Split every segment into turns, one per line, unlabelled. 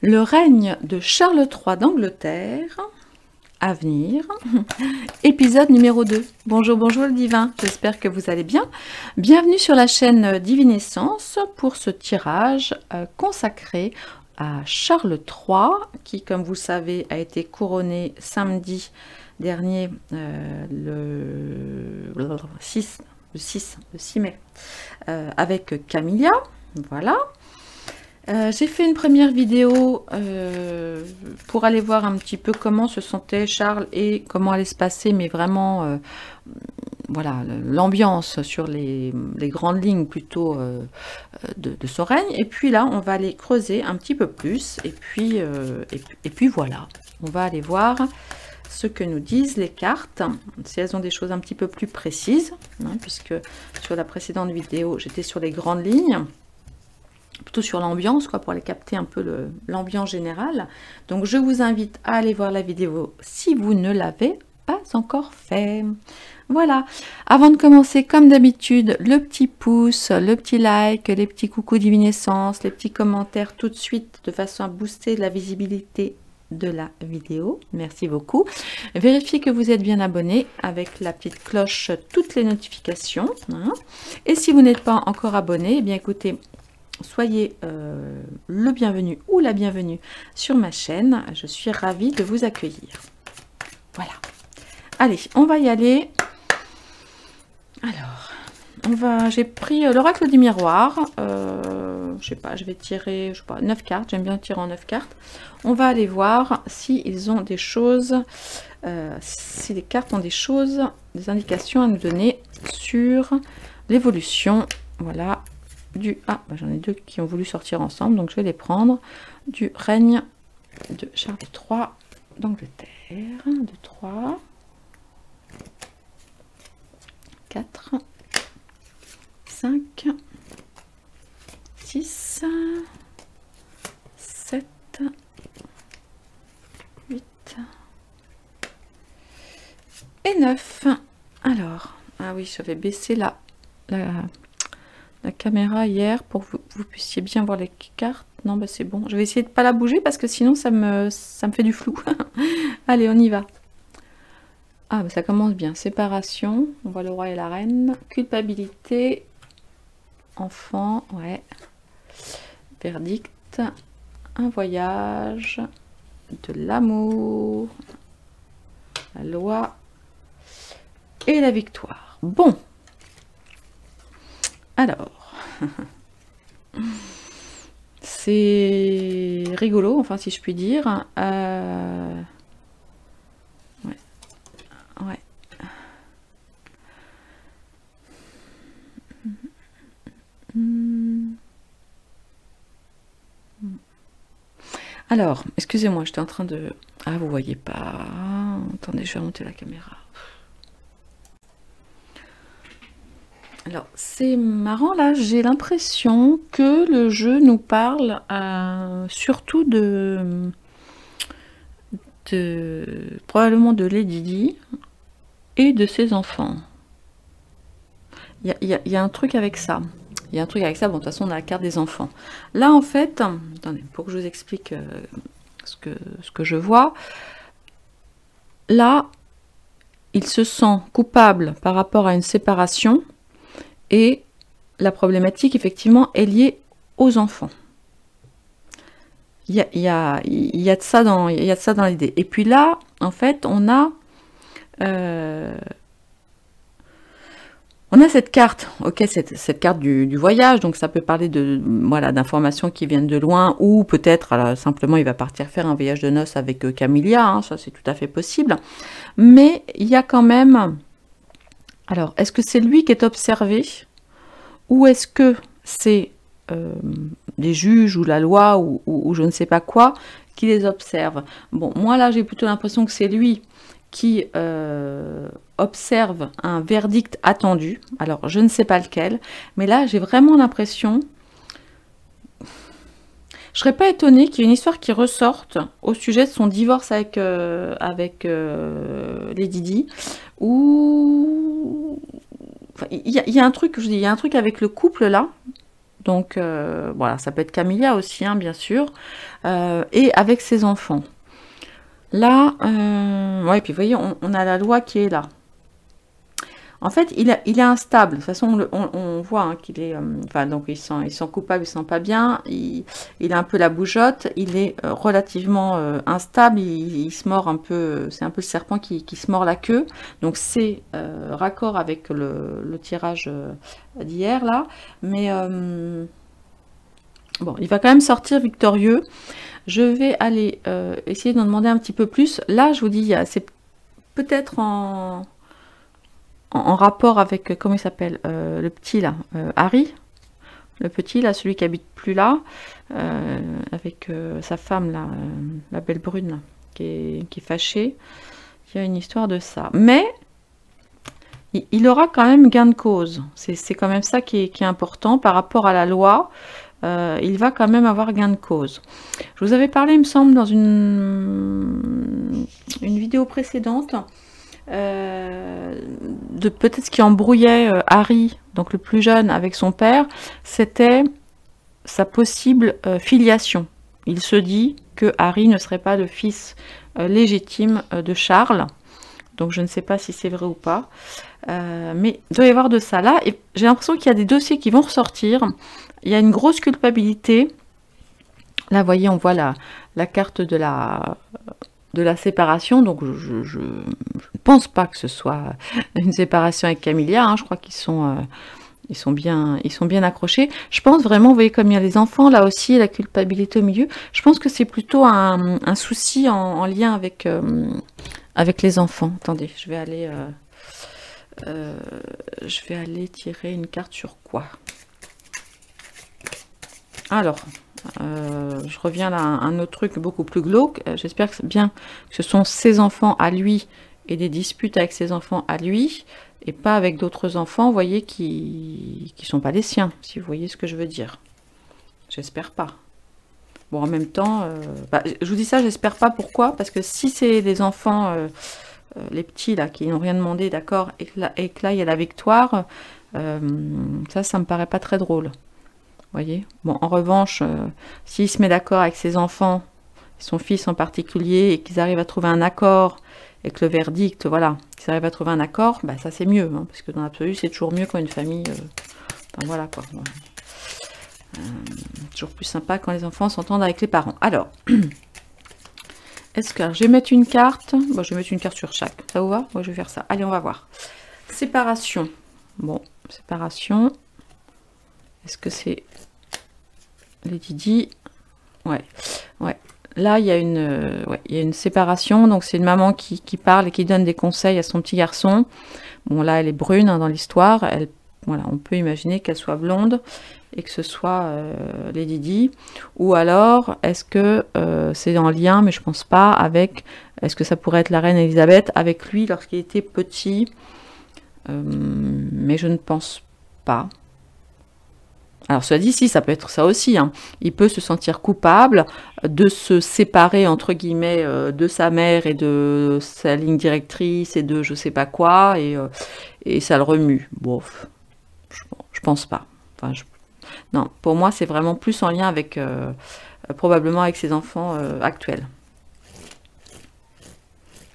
Le règne de Charles III d'Angleterre, à venir, épisode numéro 2. Bonjour, bonjour le divin, j'espère que vous allez bien. Bienvenue sur la chaîne Divinescence pour ce tirage consacré à Charles III, qui, comme vous le savez, a été couronné samedi dernier, le 6 mai, avec Camilla. Voilà. J'ai fait une première vidéo pour aller voir un petit peu comment se sentait Charles et comment allait se passer, mais vraiment, voilà, l'ambiance sur les grandes lignes plutôt de son règne. Et puis là, on va aller creuser un petit peu plus. Et puis voilà, on va aller voir ce que nous disent les cartes, si elles ont des choses un petit peu plus précises, hein, puisque sur la précédente vidéo, j'étais sur les grandes lignes, plutôt sur l'ambiance, quoi, pour aller capter un peu l'ambiance générale. Donc je vous invite à aller voir la vidéo si vous ne l'avez pas encore fait. Voilà, avant de commencer, comme d'habitude, le petit pouce, le petit like, les petits coucou divinescence, les petits commentaires tout de suite, de façon à booster la visibilité de la vidéo. Merci beaucoup. Vérifiez que vous êtes bien abonné avec la petite cloche, toutes les notifications, hein. Et si vous n'êtes pas encore abonné, eh bien écoutez, soyez le bienvenu ou la bienvenue sur ma chaîne. Je suis ravie de vous accueillir. Voilà. Allez, on va y aller. Alors, j'ai pris l'oracle du miroir. Je sais pas, je vais tirer, je sais pas, 9 cartes. J'aime bien tirer en 9 cartes. On va aller voir si ils ont des choses, si les cartes ont des choses, des indications à nous donner sur l'évolution. Voilà. J'en ai deux qui ont voulu sortir ensemble, donc je vais les prendre. Du règne de Charles III d'Angleterre. 2, 3, 4, 5, 6, 7, 8 et 9. Alors, ah oui, j'avais baissé la caméra hier pour que vous puissiez bien voir les cartes. Non, bah c'est bon. Je vais essayer de ne pas la bouger parce que sinon ça me fait du flou. Allez, on y va. Ah, bah ça commence bien. Séparation. On voit le roi et la reine. Culpabilité. Enfant. Ouais. Verdict. Un voyage. De l'amour. La loi. Et la victoire. Bon. Alors, c'est rigolo, enfin si je puis dire. Ouais. Ouais. Alors, excusez-moi, j'étais en train de... Ah, vous voyez pas. Attendez, je vais remonter la caméra. Alors, c'est marrant, là, j'ai l'impression que le jeu nous parle surtout probablement de Lady Di et de ses enfants. Il y a un truc avec ça. Il y a un truc avec ça. Bon, de toute façon, on a la carte des enfants. Là, en fait, attendez, pour que je vous explique ce que je vois. Là, il se sent coupable par rapport à une séparation. Et la problématique, effectivement, est liée aux enfants. Il y a de ça dans l'idée. Et puis là, en fait, on a cette carte. Ok, cette carte du voyage. Donc, ça peut parler de voilà, d'informations qui viennent de loin. Ou peut-être, simplement, il va partir faire un voyage de noces avec Camilla. Hein, ça, c'est tout à fait possible. Mais il y a quand même... Alors, est-ce que c'est lui qui est observé ? Ou est-ce que c'est des juges ou la loi ou je ne sais pas quoi qui les observe? Bon, moi là j'ai plutôt l'impression que c'est lui qui observe un verdict attendu. Alors je ne sais pas lequel, mais là j'ai vraiment l'impression... Je serais pas étonnée qu'il y ait une histoire qui ressorte au sujet de son divorce avec Lady Di, ou... Enfin, il y a un truc, je dis, il y a un truc avec le couple là, Donc voilà, ça peut être Camilla aussi, hein, bien sûr, et avec ses enfants. Là, ouais, puis vous voyez, on a la loi qui est là. En fait, il est instable. De toute façon, on voit hein, qu'il est... enfin, donc, il sent coupable, il sent pas bien. Il a un peu la bougeotte. Il est relativement instable. Il se mord un peu... C'est un peu le serpent qui se mord la queue. Donc, c'est raccord avec le tirage d'hier, là. Mais... bon, il va quand même sortir victorieux. Je vais aller essayer d'en demander un petit peu plus. Là, je vous dis, c'est peut-être en rapport avec, comment il s'appelle, le petit là, Harry, le petit là, celui qui habite plus là, avec sa femme là, la belle brune là, qui est fâchée. Il y a une histoire de ça. Mais il aura quand même gain de cause. C'est quand même ça qui est important par rapport à la loi. Il va quand même avoir gain de cause. Je vous avais parlé, il me semble, dans une vidéo précédente, de peut-être ce qui embrouillait Harry, donc le plus jeune, avec son père, c'était sa possible filiation. Il se dit que Harry ne serait pas le fils légitime de Charles. Donc je ne sais pas si c'est vrai ou pas. Mais il doit y avoir de ça là. Et j'ai l'impression qu'il y a des dossiers qui vont ressortir. Il y a une grosse culpabilité. Là, vous voyez, on voit la carte de la séparation. Donc je ne pense pas que ce soit une séparation avec Camilla. Hein. Je crois qu'ils sont bien accrochés. Je pense vraiment, vous voyez comme il y a les enfants là aussi, la culpabilité au milieu. Je pense que c'est plutôt un souci en lien avec les enfants. Attendez, je vais aller tirer une carte sur quoi? Alors, je reviens là à un autre truc beaucoup plus glauque. J'espère que c'est bien que ce sont ses enfants à lui et des disputes avec ses enfants à lui et pas avec d'autres enfants, vous voyez, qui sont pas les siens, si vous voyez ce que je veux dire. J'espère pas. Bon, en même temps, je vous dis ça, j'espère pas. Pourquoi? Parce que si c'est les enfants, les petits là, qui n'ont rien demandé, d'accord, et que là, il y a la victoire, ça me paraît pas très drôle. Voyez. Bon, en revanche, s'il se met d'accord avec ses enfants, son fils en particulier, et qu'ils arrivent à trouver un accord, et que le verdict, voilà, qu'ils arrivent à trouver un accord, bah, ça c'est mieux, hein, parce que dans l'absolu, c'est toujours mieux quand une famille... enfin, voilà, quoi. Toujours plus sympa quand les enfants s'entendent avec les parents. Alors, est-ce que... je vais mettre une carte. Bon, je vais mettre une carte sur chaque. Ça vous va? Moi, je vais faire ça. Allez, on va voir. Séparation. Bon, séparation. Est-ce que c'est les Didi? Ouais, ouais. Là, il y a une séparation. Donc, c'est une maman qui parle et qui donne des conseils à son petit garçon. Bon, là, elle est brune hein, dans l'histoire. Voilà, on peut imaginer qu'elle soit blonde et que ce soit les Didi. Ou alors, est-ce que c'est en lien, mais je pense pas, avec... Est-ce que ça pourrait être la reine Elisabeth avec lui lorsqu'il était petit? Mais je ne pense pas. Alors, cela dit, si, ça peut être ça aussi. Hein. Il peut se sentir coupable de se séparer, entre guillemets, de sa mère et de sa ligne directrice et de je sais pas quoi, et ça le remue. Bon, je pense pas. Enfin, non, pour moi, c'est vraiment plus en lien avec, probablement avec ses enfants actuels.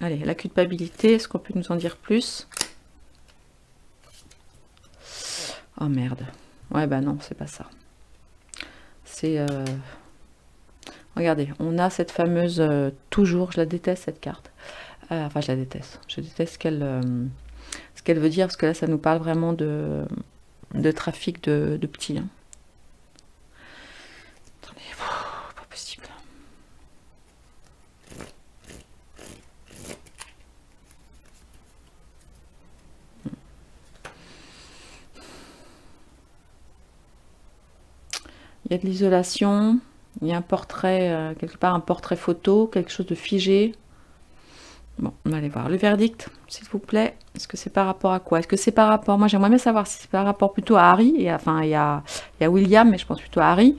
Allez, la culpabilité, est-ce qu'on peut nous en dire plus? Oh merde. Ouais, bah non, c'est pas ça. C'est... Regardez, on a cette fameuse... toujours, je la déteste cette carte. Enfin, je la déteste. Je déteste ce qu'elle veut dire, parce que là, ça nous parle vraiment de trafic de petits. Hein. Attendez, pas possible. Il y a de l'isolation, il y a un portrait, quelque part un portrait photo, quelque chose de figé. Bon, on va aller voir le verdict, s'il vous plaît. Est-ce que c'est par rapport à quoi? Est-ce que c'est par rapport... Moi, j'aimerais bien savoir si c'est par rapport plutôt à Harry, et enfin, il y a William, mais je pense plutôt à Harry,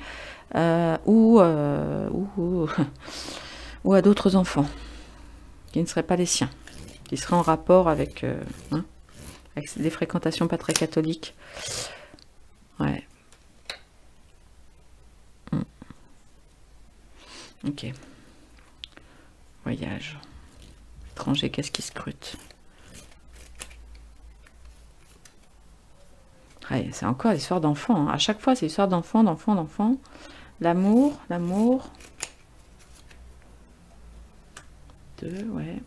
ou à d'autres enfants, qui ne seraient pas les siens, qui seraient en rapport avec, avec des fréquentations pas très catholiques. Ouais. Ok. Voyage. Étranger, qu'est-ce qui scrute? Ouais, c'est encore l'histoire d'enfant. Hein. À chaque fois, c'est l'histoire d'enfant, d'enfant, d'enfant. L'amour, l'amour. 2, ouais.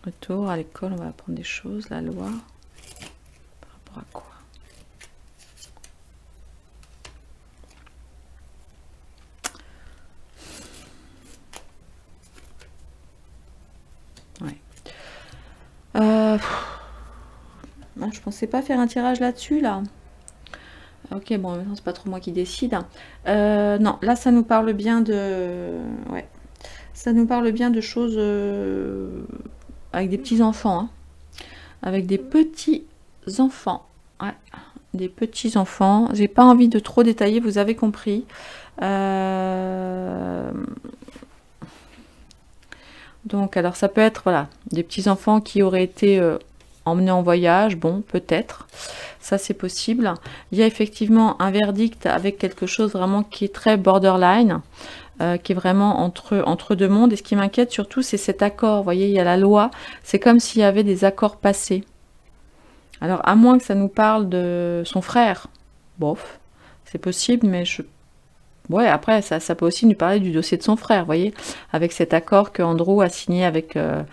Retour à l'école, on va apprendre des choses. La loi. Par rapport à quoi? Ouais. Je pensais pas faire un tirage là-dessus, là. Ok, bon, maintenant, c'est pas trop moi qui décide. Non, là, ça nous parle bien de... Ouais. Ça nous parle bien de choses avec des petits-enfants. Hein. Avec des petits-enfants. Ouais. Des petits-enfants. J'ai pas envie de trop détailler, vous avez compris. Donc, alors, ça peut être, voilà, des petits-enfants qui auraient été emmenés en voyage. Bon, peut-être. Ça, c'est possible. Il y a effectivement un verdict avec quelque chose vraiment qui est très borderline. Qui est vraiment entre deux mondes. Et ce qui m'inquiète surtout, c'est cet accord. Vous voyez, il y a la loi. C'est comme s'il y avait des accords passés. Alors, à moins que ça nous parle de son frère. Bof, c'est possible, mais je... Ouais, après, ça peut aussi nous parler du dossier de son frère, vous voyez, avec cet accord que Andrew a signé avec la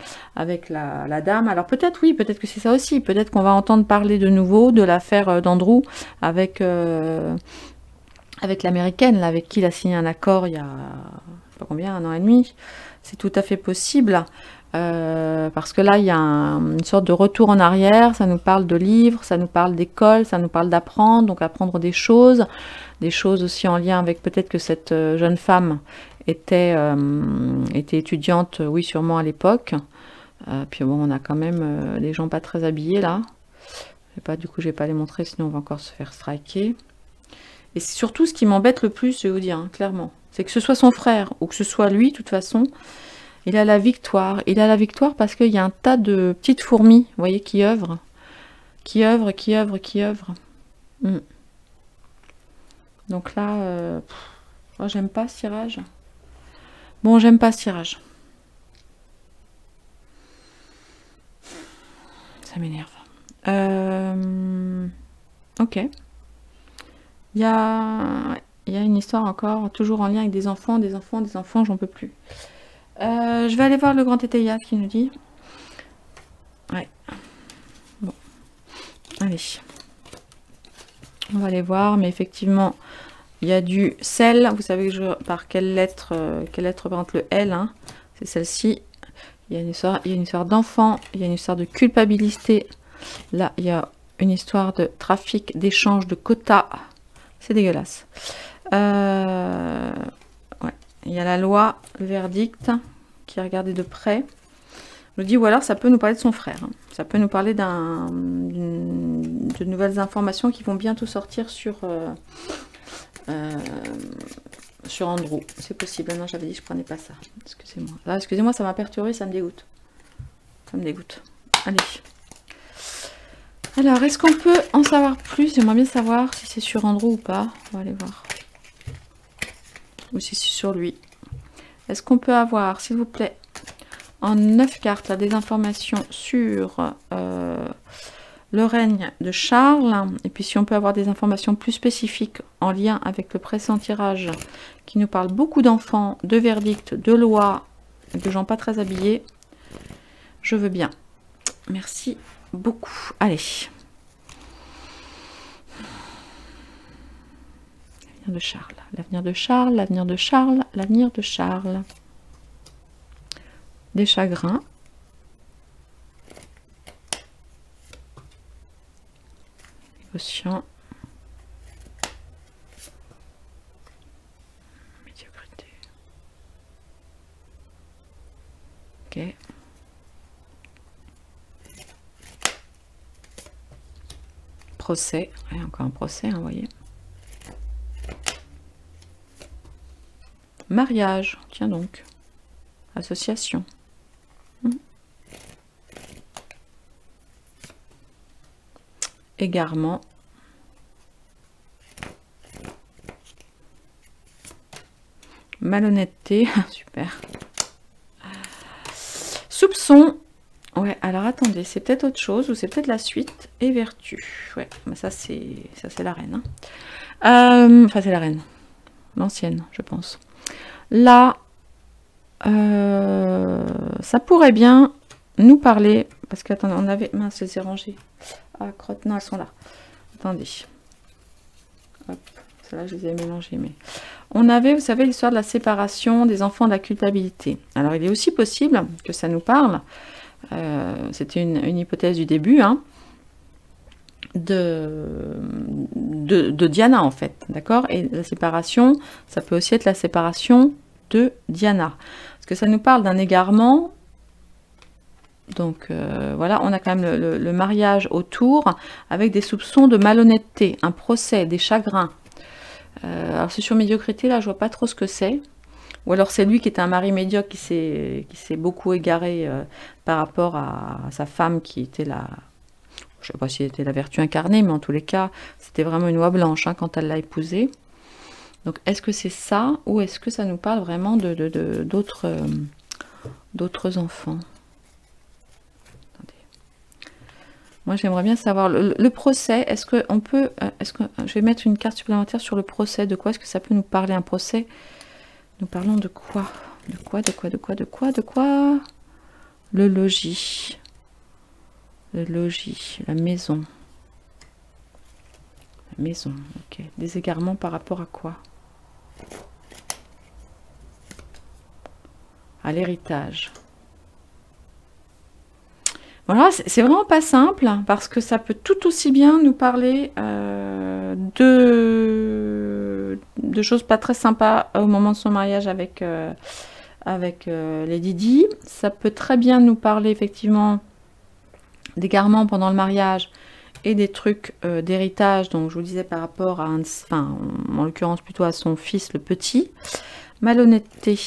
dame. Alors peut-être, oui, peut-être que c'est ça aussi. Peut-être qu'on va entendre parler de nouveau de l'affaire d'Andrew avec l'américaine, là, avec qui il a signé un accord il y a, je sais pas combien, 1 an et demi. C'est tout à fait possible. Parce que là, il y a une sorte de retour en arrière. Ça nous parle de livres, ça nous parle d'école, ça nous parle d'apprendre, donc apprendre des choses aussi en lien avec peut-être que cette jeune femme était étudiante, oui, sûrement à l'époque. Puis bon, on a quand même des gens pas très habillés là. Du coup, je vais pas les montrer, sinon on va encore se faire striker. Et c'est surtout ce qui m'embête le plus, je vais vous dire, hein, clairement. C'est que ce soit son frère ou que ce soit lui, de toute façon, il a la victoire. Il a la victoire parce qu'il y a un tas de petites fourmis, vous voyez, qui œuvrent. Qui œuvrent, qui œuvrent, qui œuvrent. Donc là, oh, j'aime pas ce tirage. Bon, j'aime pas ce tirage. Ça m'énerve. Ok. Il y a une histoire encore, toujours en lien avec des enfants, j'en peux plus. Je vais aller voir le grand étayage qui nous dit. Ouais. Bon. Allez. On va aller voir, mais effectivement, il y a du sel. Vous savez que par quelle lettre représente le L, hein, c'est celle-ci. Il y a une histoire d'enfant, il y a une histoire de culpabilité. Là, il y a une histoire de trafic, d'échange, de quotas. C'est dégueulasse. Ouais. Il y a la loi, le verdict, qui est regardé de près. Je me dis, ou alors ça peut nous parler de son frère. Hein. Ça peut nous parler de nouvelles informations qui vont bientôt sortir sur Andrew. C'est possible. Ah non, j'avais dit que je prenais pas ça. Excusez-moi. Là, excusez-moi, ça m'a perturbé, ça me dégoûte. Ça me dégoûte. Allez. Alors, est-ce qu'on peut en savoir plus? J'aimerais bien savoir si c'est sur Andrew ou pas. On va aller voir. Ou si c'est sur lui. Est-ce qu'on peut avoir, s'il vous plaît, en 9 cartes, là, des informations sur le règne de Charles. Et puis si on peut avoir des informations plus spécifiques en lien avec le précédent tirage qui nous parle beaucoup d'enfants, de verdicts, de lois, de gens pas très habillés. Je veux bien. Merci beaucoup. Allez. L'avenir de Charles. L'avenir de Charles, l'avenir de Charles, l'avenir de Charles. Des chagrins. Négociant. Médiocrité. Ok. Procès. Ouais, encore un procès, hein, vous voyez. Mariage. Tiens donc. Association. Égarement. malhonnêteté, super. Soupçon. Ouais, alors attendez, c'est peut-être autre chose, ou c'est peut-être la suite, et vertu. Ouais, mais ça c'est la reine. Hein. Enfin, c'est la reine. L'ancienne, je pense. Là, ça pourrait bien nous parler, parce que, attendez, on avait... Mince, je les ai rangées. Ah, crotte, non, elles sont là. Attendez. Hop, celles-là, je les ai mélangées, mais... On avait, vous savez, l'histoire de la séparation des enfants de la culpabilité. Alors, il est aussi possible que ça nous parle, c'était une hypothèse du début, hein, de Diana, en fait, d'accord? Et la séparation, ça peut aussi être la séparation de Diana. Parce que ça nous parle d'un égarement. Donc, voilà, on a quand même le mariage autour, avec des soupçons de malhonnêteté, un procès, des chagrins. Alors, c'est sur médiocrité, là, je vois pas trop ce que c'est. Ou alors c'est lui qui était un mari médiocre qui s'est beaucoup égaré par rapport à sa femme qui était la... Je ne sais pas si c'était la vertu incarnée, mais en tous les cas, c'était vraiment une oie blanche hein, quand elle l'a épousé. Donc est-ce que c'est ça ou est-ce que ça nous parle vraiment d'autres enfants? Attendez. Moi j'aimerais bien savoir, le procès, est-ce qu'on peut... je vais mettre une carte supplémentaire sur le procès. De quoi est-ce que ça peut nous parler un procès? Nous parlons de quoi? De quoi? Le logis. Le logis, la maison. La maison, ok. Des égarements par rapport à quoi? À l'héritage. Voilà, c'est vraiment pas simple, parce que ça peut tout aussi bien nous parler de choses pas très sympas au moment de son mariage avec Lady Di. Ça peut très bien nous parler effectivement d'égarements pendant le mariage et des trucs d'héritage, donc je vous disais par rapport à enfin en l'occurrence plutôt à son fils le petit. Malhonnêteté,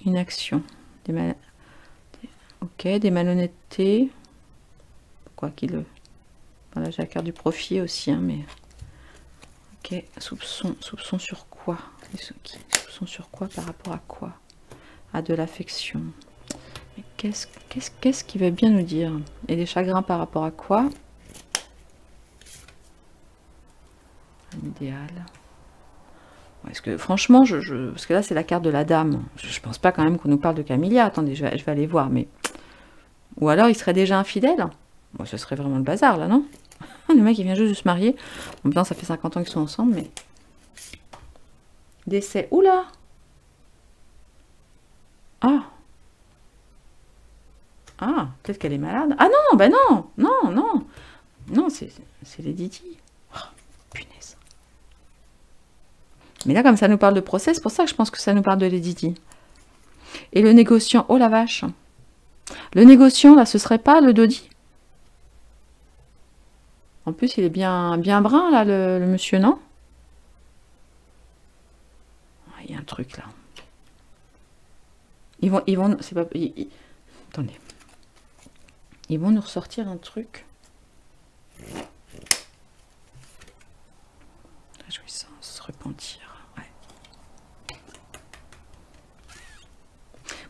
une action, ok, des malhonnêtetés, quoi qu'il le... Voilà, j'ai la carte du profit aussi, hein, mais... Ok, soupçon sur quoi? Soupçon sur quoi par rapport à quoi? À de l'affection. Mais qu'est-ce qu'il veut bien nous dire? Et des chagrins par rapport à quoi? Un idéal. Est-ce que franchement, parce que là c'est la carte de la dame. Je pense pas quand même qu'on nous parle de Camilla. Attendez, je vais aller voir, mais... Ou alors il serait déjà infidèle? Bon, ce serait vraiment le bazar là, non? Le mec il vient juste de se marier. En même temps ça fait 50 ans qu'ils sont ensemble, mais... Décès. Oula! Ah! Ah, peut-être qu'elle est malade. Ah non, ben non, non. Non, c'est Lady Di. Oh, punaise. Mais là, comme ça nous parle de procès, c'est pour ça que je pense que ça nous parle de Lady Di. Et le négociant, oh la vache. Le négociant, là, ce serait pas le Dodi? En plus, il est bien brun, là, le monsieur, non? Il y a un truc, là. Ils vont, c'est pas... attendez. Ils vont nous ressortir un truc. Réjouissance, repentir. Ouais.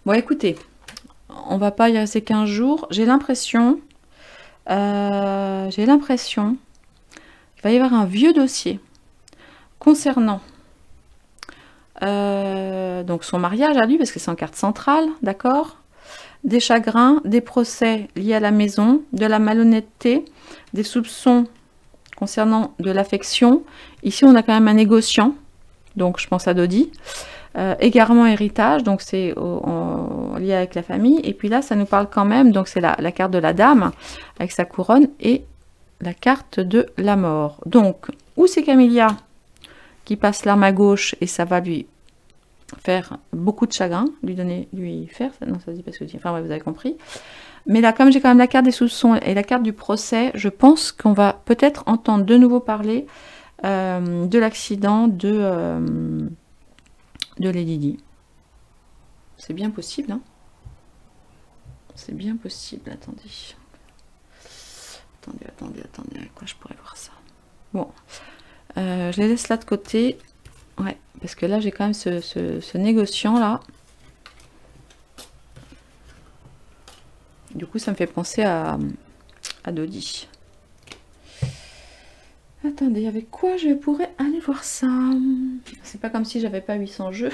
Bon, écoutez, on va pas y rester 15 jours. J'ai l'impression qu'il va y avoir un vieux dossier concernant donc son mariage à lui, parce que c'est en carte centrale, d'accord? Des chagrins, des procès liés à la maison, de la malhonnêteté, des soupçons concernant de l'affection. Ici, on a quand même un négociant, donc je pense à Dodi. Égarement, héritage, donc c'est lié avec la famille. Et puis là, ça nous parle quand même, donc c'est la carte de la dame, avec sa couronne, et la carte de la mort. Donc, où c'est Camilla qui passe l'arme à gauche, et ça va lui faire beaucoup de chagrin, lui faire, non ça se dit pas ce que je dis, enfin ouais, vous avez compris. Mais là, comme j'ai quand même la carte des soupçons et la carte du procès, je pense qu'on va peut-être entendre de nouveau parler de l'accident de Lady Di. C'est bien possible, hein? C'est bien possible, attendez. Attendez, à quoi je pourrais voir ça? Bon. Je les laisse là de côté. Ouais, parce que là, j'ai quand même ce négociant là. Du coup, ça me fait penser à Dodi. Attendez, avec quoi je pourrais aller voir ça? C'est pas comme si j'avais pas 800 jeux.